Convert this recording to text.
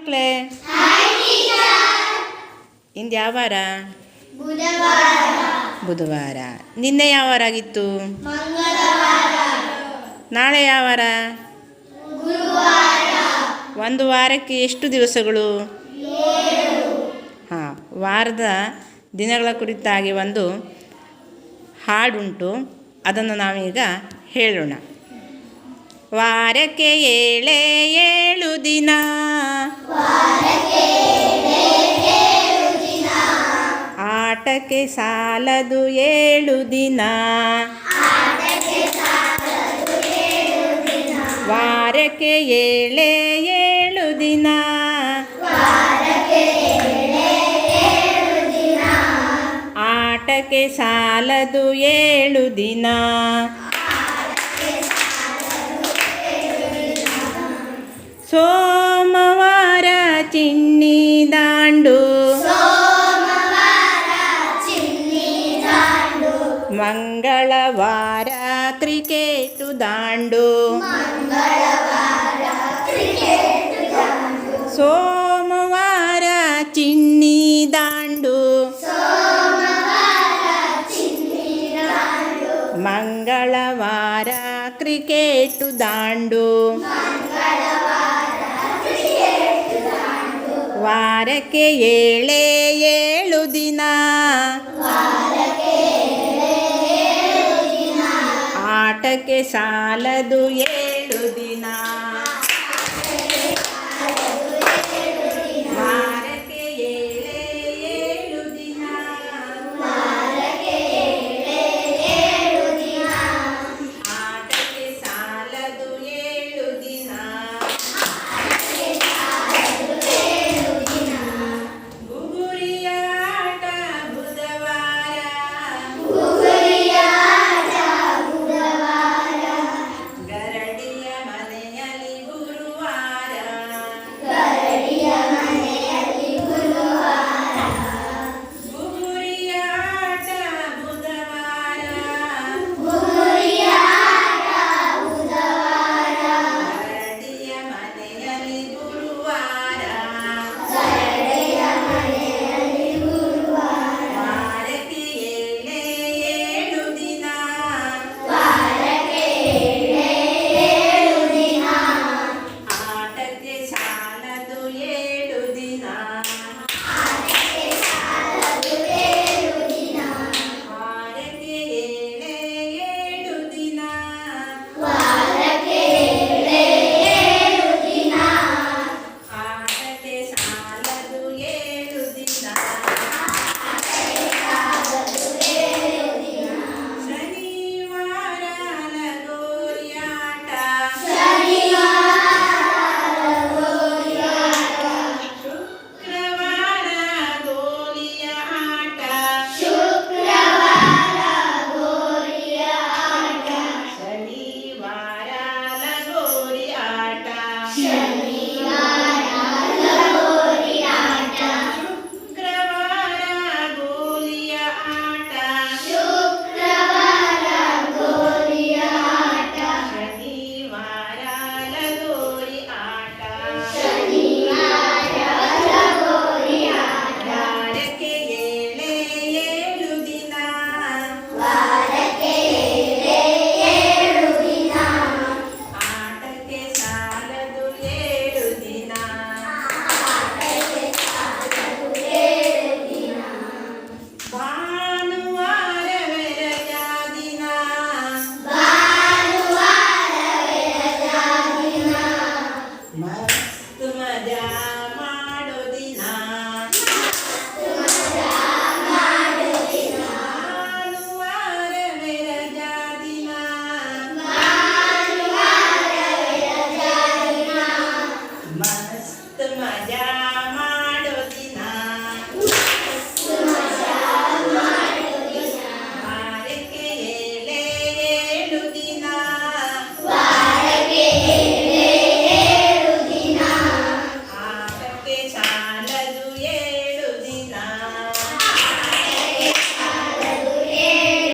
ಮಕ್ಕಳೇ. ಇಂದು ಯಾವ ವಾರ? ಬುಧವಾರ. ನಿನ್ನೆ ಯಾವ ವಾರ ಆಗಿತ್ತು? ನಾಳೆ ಯಾವ ವಾರ? ಒಂದು ವಾರಕ್ಕೆ ಎಷ್ಟು ದಿವಸಗಳು? ಹಾಂ, ವಾರದ ದಿನಗಳ ಕುರಿತಾಗಿ ಒಂದು ಹಾಡುಂಟು, ಅದನ್ನು ನಾವೀಗ ಹೇಳೋಣ. ವಾರಕ್ಕೆ ಏಳೇ ಏಳು ದಿನ, ಆಟಕ್ಕೆ ಸಾಲದು 7 ದಿನ. ವಾರಕ್ಕೆ ಏಳೇ ಏಳು ದಿನ, ಆಟಕ್ಕೆ ಸಾಲದು 7 ದಿನ. ಸೋಮವಾರ ಚಿನ್ನಿ ದಾಂಡು, ಮಂಗಳವಾರ ಕ್ರಿಕೆಟು ದಾಂಡು. ಸೋಮವಾರ ಚಿನ್ನಿ ದಾಂಡು, ಮಂಗಳವಾರ ಕ್ರಿಕೆಟು ದಾಂಡು. ವಾರಕ್ಕೆ ಏಳೇ ಏಳು ದಿನ, ಆಟಕ್ಕೆ ಸಾಲದು 7 ದಿನ.